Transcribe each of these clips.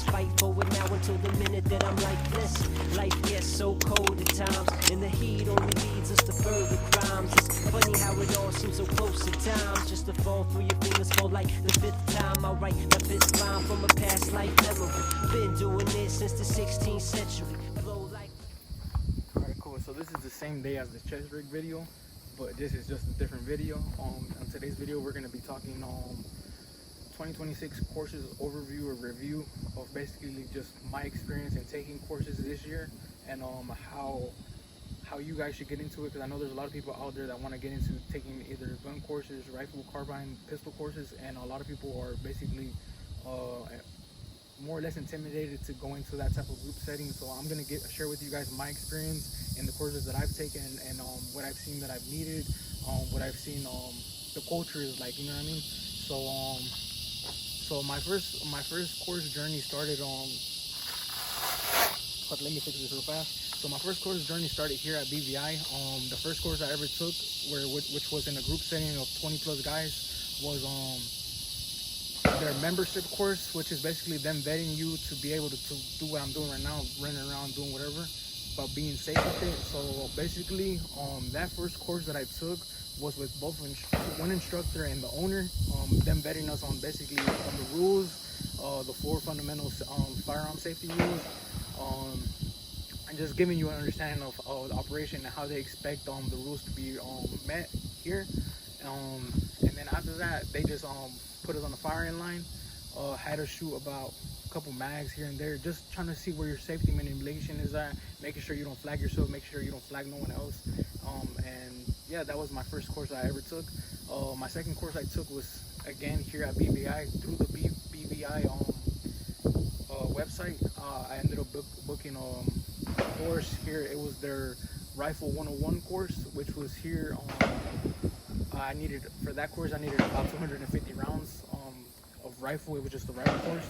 just fight for it now until the minute that I'm lifeless. Life gets so cold at times, and the heat only leads us to further crimes. It's funny how it all seems so close at times, just to fall through your fingers for like the 5th time. I write the 5th line from a past life memory. Been doing this since the 16th century. Flow like... Alright, cool. So this is the same day as the chest rig video, but this is just a different video. On today's video, we're going to be talking 2026 courses overview or review of basically just my experience in taking courses this year, and how you guys should get into it, because I know there's a lot of people out there that want to get into taking either gun courses, rifle, carbine, pistol courses, and a lot of people are basically more or less intimidated to go into that type of group setting. So I'm going to share with you guys my experience in the courses that I've taken, and what I've seen that I've needed, what I've seen the culture is like, you know what I mean? So my first course journey started on let me fix this real fast. So my first course journey started here at BVI. The first course I ever took, which was in a group setting of 20 plus guys, was their membership course, which is basically them vetting you to be able to do what I'm doing right now, running around doing whatever, but being safe with it. So basically, that first course that I took was with both one instructor and the owner, them vetting us on basically on the rules, the 4 fundamental firearm safety rules, and just giving you an understanding of the operation and how they expect the rules to be met here. And then after that, they just put us on the firing line, had us shoot about a couple mags here and there, just trying to see where your safety manipulation is at, making sure you don't flag yourself, make sure you don't flag no one else. And yeah, that was my first course I ever took. My second course I took was again here at BVI through the BVI website. I ended up booking a course here. It was their Rifle 101 course, which was here. For that course I needed about 250 rounds of rifle. It was just a rifle course.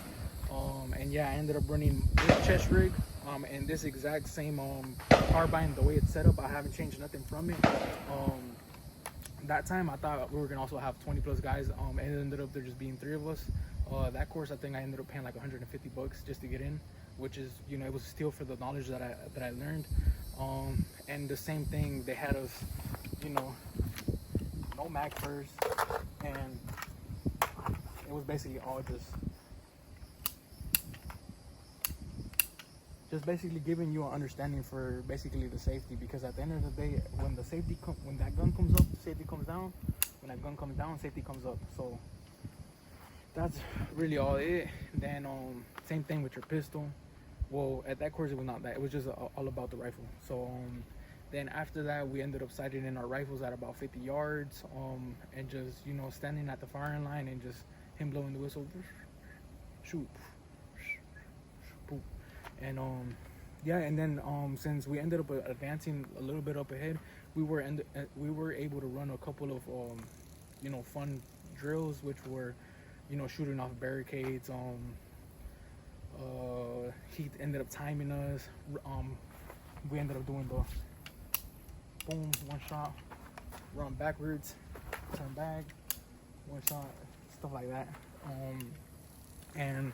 And yeah, I ended up running this chest rig and this exact same carbine, the way it's set up. I haven't changed nothing from it. That time I thought we were gonna also have 20 plus guys, and it ended up there just being 3 of us. That course, I think I ended up paying like 150 bucks just to get in, which is, you know, it was a steal for the knowledge that I learned. And the same thing, they had us, you know, no mag first, and it was basically all just basically giving you an understanding for basically the safety, because at the end of the day, when that gun comes up, safety comes down. When that gun comes down, safety comes up. So that's really all it. Then same thing with your pistol. Well, at that course it was not that, it was just all about the rifle. So then after that, we ended up sighting in our rifles at about 50 yards, and just, you know, standing at the firing line and just him blowing the whistle, shoot, boom. And yeah, and then since we ended up advancing a little bit up ahead, we were able to run a couple of you know, fun drills, which were, you know, shooting off barricades. He ended up timing us. We ended up doing the boom, one shot, run backwards, turn back, one shot, stuff like that. And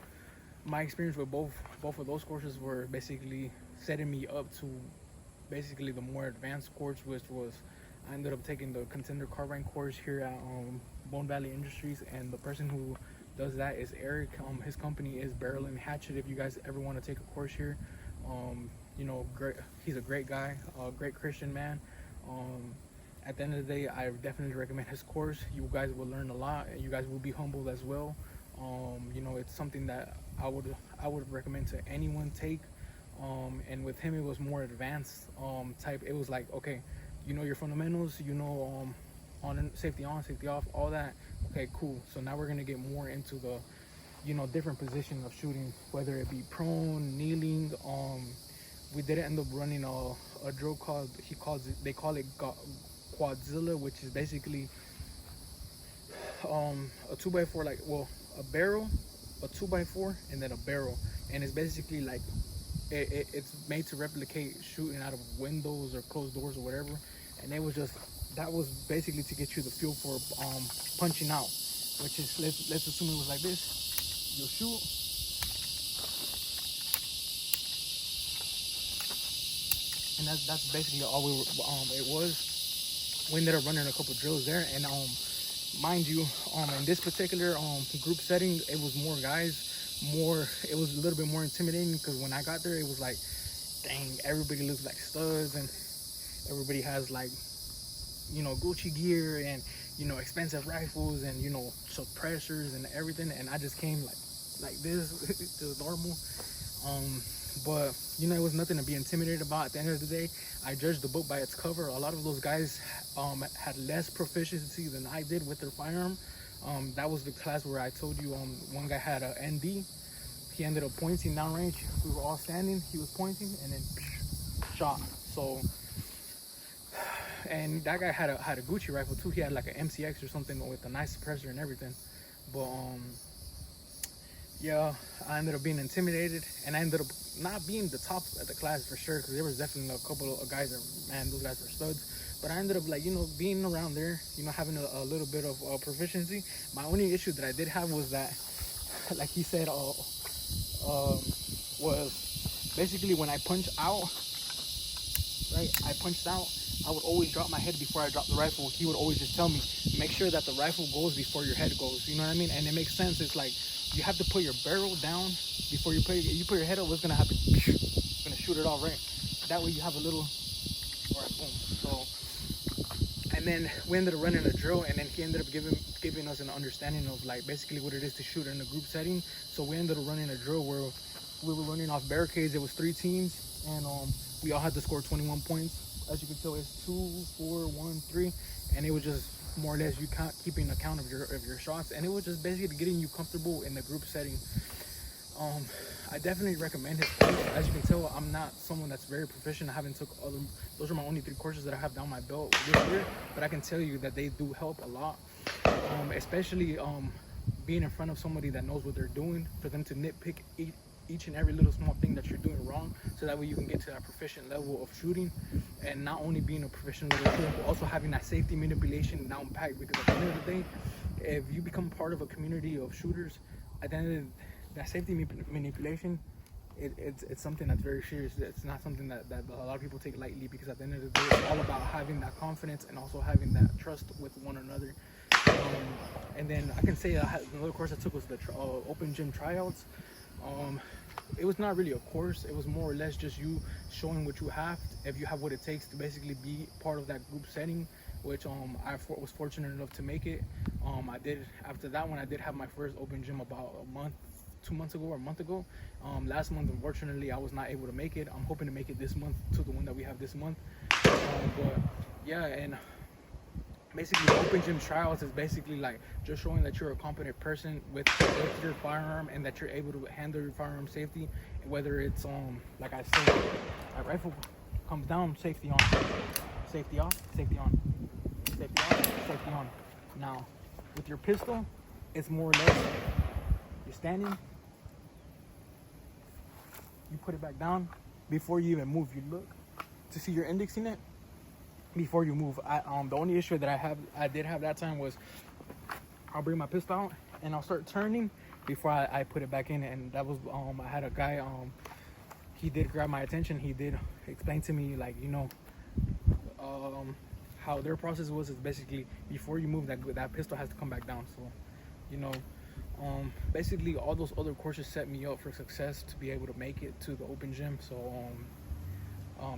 my experience with both of those courses were basically setting me up to basically the more advanced course, which was I ended up taking the Contender Carbine course here at Bone Valley Industries, and the person who does that is Eric. His company is Barrel and Hatchet. If you guys ever want to take a course here, you know, he's a great guy, a great Christian man. At the end of the day, I definitely recommend his course. You guys will learn a lot, and you guys will be humbled as well. You know, it's something that I would recommend to anyone take. And with him, it was more advanced type. It was like, okay, you know your fundamentals, you know, on safety on, safety off, all that. Okay, cool. So now we're gonna get more into the, you know, different positions of shooting, whether it be prone, kneeling. We didn't end up running a drill called, they call it Quadzilla, which is basically a 2x4, like, well, a barrel, a 2x4, and then a barrel, and it's basically like it's made to replicate shooting out of windows or closed doors or whatever. And it was just, that was basically to get you the feel for punching out, which is, let's assume it was like this. You'll shoot, and that's basically all it was. We ended up running a couple drills there, and mind you, in this particular group setting, it was more guys. It was a little bit more intimidating because when I got there, it was like, dang, everybody looks like studs, and everybody has like, Gucci gear and expensive rifles and suppressors and everything, and I just came like this, just normal. But it was nothing to be intimidated about. At the end of the day, I judged the book by its cover. A lot of those guys had less proficiency than I did with their firearm. That was the class where I told you one guy had a ND. He ended up pointing downrange. We were all standing. He was pointing and then shot. So, and that guy had a Gucci rifle too. He had like an MCX or something with a nice suppressor and everything. But yeah, I ended up being intimidated, and I ended up not being the top at the class for sure, because there was definitely a couple of guys that, man, those guys were studs. But I ended up being around there, having a little bit of proficiency. My only issue that I did have was that, like he said, was basically when I punched out, right? I would always drop my head before I dropped the rifle. He would always just tell me, make sure that the rifle goes before your head goes. You know what I mean? And it makes sense. It's like, you have to put your barrel down before you put your head up. What's gonna happen? It's gonna shoot it off, right? That way you have a little, all right, boom. So, and then we ended up running a drill, and then he ended up giving us an understanding of like basically what it is to shoot in a group setting. So we ended up running a drill where we were running off barricades. It was 3 teams, and we all had to score 21 points. As you can tell, it's 2, 4, 1, 3, and it was just more or less you keeping account of your shots, and it was just basically getting you comfortable in the group setting. I definitely recommend his course. As you can tell, I'm not someone that's very proficient. I haven't took those are my only 3 courses that I have down my belt this year, but I can tell you that they do help a lot, especially being in front of somebody that knows what they're doing, for them to nitpick each and every little small thing that you're doing wrong, so that way you can get to that proficient level of shooting, and not only being a professional shooter, but also having that safety manipulation down pat. Because at the end of the day, if you become part of a community of shooters, at the end of the day, that safety manipulation, it's something that's very serious. It's not something that a lot of people take lightly, because at the end of the day, it's all about having that confidence and also having that trust with one another. And then I can say another course I took was the open gym tryouts. It was not really a course. It was more or less just you showing what you have, if you have what it takes to basically be part of that group setting, which I was fortunate enough to make it. I did, after that one, I did have my first open gym about a month, 2 months ago or a month ago. Last month, unfortunately, I was not able to make it. I'm hoping to make it this month, to the one that we have this month. But yeah, and basically open gym trials is basically like just showing that you're a competent person with your firearm, and that you're able to handle your firearm safety, whether it's like I said, a rifle comes down, safety on, safety off, safety on, safety off, safety on. Now with your pistol, it's more or less you're standing, you put it back down before you even move. You look to see your index in it before you move. The only issue that I did have that time was I'll bring my pistol out and I'll start turning before I put it back in. And that was I had a guy, he did grab my attention. He did explain to me, like, how their process was, is basically before you move, that pistol has to come back down. So basically all those other courses set me up for success to be able to make it to the open gym. So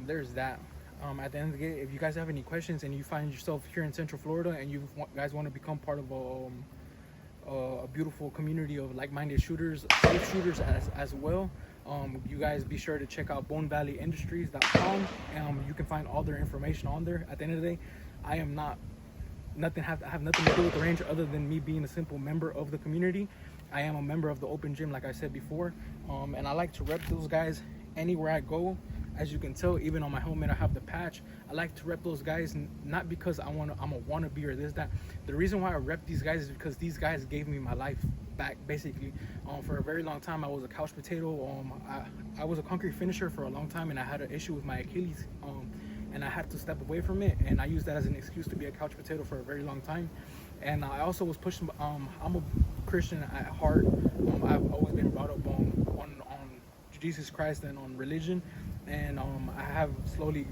there's that. At the end of the day, if you guys have any questions and you find yourself here in Central Florida and you guys want to become part of a beautiful community of like-minded shooters, safe shooters as well, you guys be sure to check out bonevalleyindustries.com. You can find all their information on there. At the end of the day, I have nothing to do with the range other than me being a simple member of the community. I am a member of the open gym, like I said before, and I like to rep those guys anywhere I go. As you can tell, even on my helmet, I have the patch. I like to rep those guys, not because I'm a wannabe or this, that. The reason why I rep these guys is because these guys gave me my life back, basically. For a very long time, I was a couch potato. I was a concrete finisher for a long time, and I had an issue with my Achilles, and I had to step away from it, and I used that as an excuse to be a couch potato for a very long time. And I also was pushing, I'm a Christian at heart. I've always been brought up on Jesus Christ and on religion, and I have slowly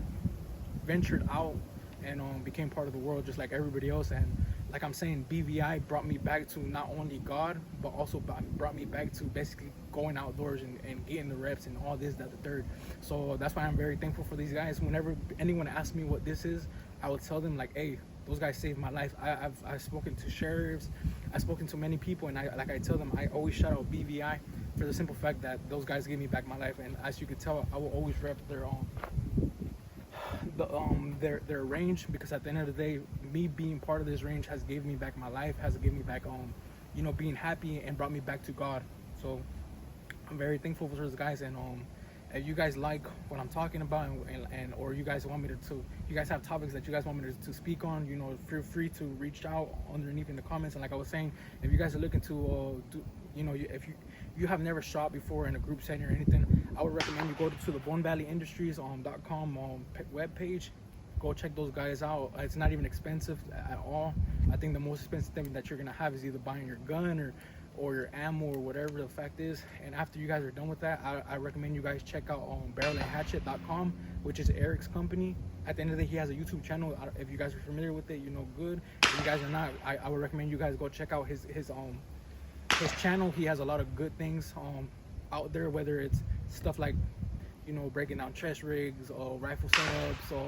ventured out and became part of the world just like everybody else. And like I'm saying, BVI brought me back to not only God, but also brought me back to basically going outdoors and getting the reps and all this, that, the third. So that's why I'm very thankful for these guys. Whenever anyone asks me what this is, I will tell them like, hey, those guys saved my life. I've spoken to sheriffs, I've spoken to many people, and I tell them, I always shout out BVI for the simple fact that those guys gave me back my life. And as you can tell, I will always rep their range, because at the end of the day, me being part of this range has given me back my life, has given me back you know, being happy, and brought me back to God. So I'm very thankful for those guys. And if you guys like what I'm talking about, and or you guys want me to you guys have topics that you guys want me to speak on, you know, feel free to reach out underneath in the comments. And like I was saying, if you guys are looking to you know, if you have never shot before in a group setting or anything, I would recommend you go to the BoneValleyIndustries.com webpage. Go check those guys out. It's not even expensive at all. I think the most expensive thing that you're gonna have is either buying your gun or your ammo or whatever the fact is. And after you guys are done with that, I recommend you guys check out BarrelAndHatchet.com, which is Eric's company. At the end of the day, he has a YouTube channel. If you guys are familiar with it, you know, good. If you guys are not, I would recommend you guys go check out his channel. He has a lot of good things out there, whether it's stuff like, you know, breaking down chest rigs or rifle setups,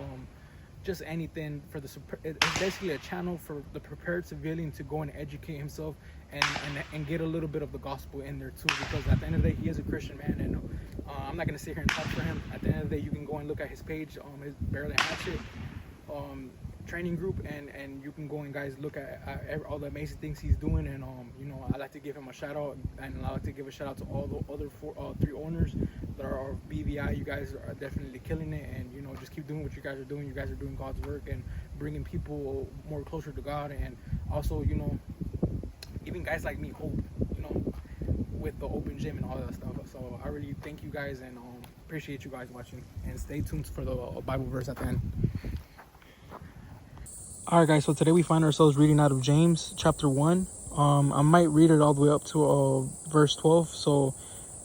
just anything for it's basically a channel for the prepared civilian to go and educate himself and get a little bit of the gospel in there too, because at the end of the day, he is a Christian man. And I'm not gonna sit here and talk for him. At the end of the day, you can go and look at his page, his Barrel and Hatchet training group, and you can go and guys look at all the amazing things he's doing. And you know, I like to give him a shout out, and I like to give a shout out to all the other three owners that are BVI. You guys are definitely killing it, and you know, just keep doing what you guys are doing. You guys are doing God's work and bringing people more closer to God, and also, you know, giving guys like me hope, you know, with the open gym and all that stuff. So I really thank you guys, and appreciate you guys watching, and stay tuned for the Bible verse at the end. Alright guys, so today we find ourselves reading out of James chapter 1. I might read it all the way up to verse 12. So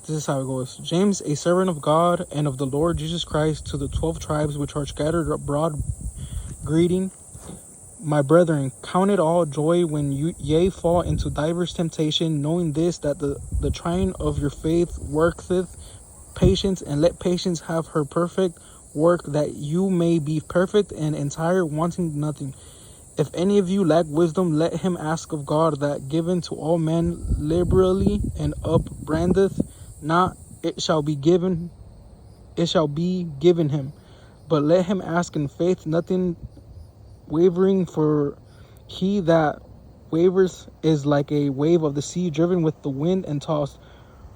this is how it goes. James, a servant of God and of the Lord Jesus Christ, to the 12 tribes which are scattered abroad, greeting. My brethren, count it all joy when ye fall into divers temptation, knowing this, that the trying of your faith worketh patience, and let patience have her perfect work, that you may be perfect and entire, wanting nothing. If any of you lack wisdom, let him ask of God, that given to all men liberally and upbraideth not, it shall be given him. But let him ask in faith, nothing wavering, for he that wavers is like a wave of the sea, driven with the wind and tossed.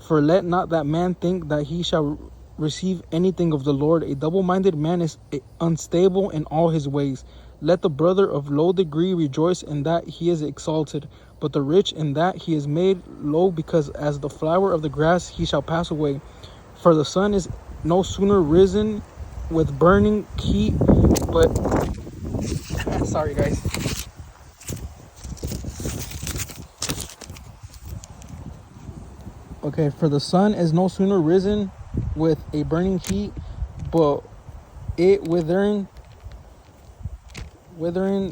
For let not that man think that he shall receive anything of the Lord. A double-minded man is unstable in all his ways. Let the brother of low degree rejoice in that he is exalted, but the rich in that he is made low, because as the flower of the grass he shall pass away. For the sun is no sooner risen with burning heat, but sorry guys. Okay, for the sun is no sooner risen with a burning heat, but it withering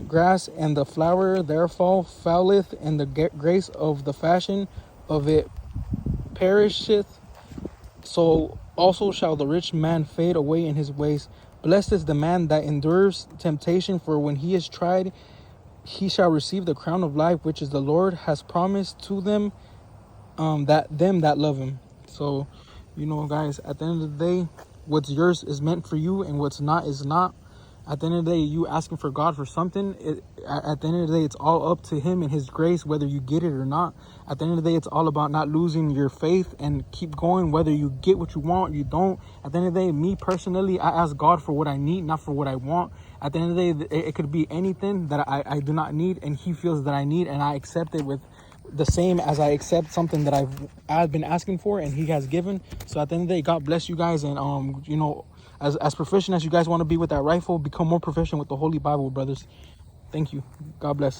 grass, and the flower therefore fouleth, and the grace of the fashion of it perisheth. So also shall the rich man fade away in his ways. Blessed is the man that endures temptation, for when he is tried, he shall receive the crown of life, which is the Lord has promised to them that love him. So, you know, guys, at the end of the day, what's yours is meant for you, and what's not is not. At the end of the day, you asking for God for something, at the end of the day, it's all up to him and his grace, whether you get it or not. At the end of the day, it's all about not losing your faith and keep going, whether you get what you want, you don't. At the end of the day, me personally, I ask God for what I need, not for what I want. At the end of the day, it could be anything that I do not need, and he feels that I need, and I accept it with the same as I accept something that I've been asking for and he has given. So at the end of the day, God bless you guys, and you know, as proficient as you guys want to be with that rifle, become more proficient with the Holy Bible, brothers. Thank you. God bless.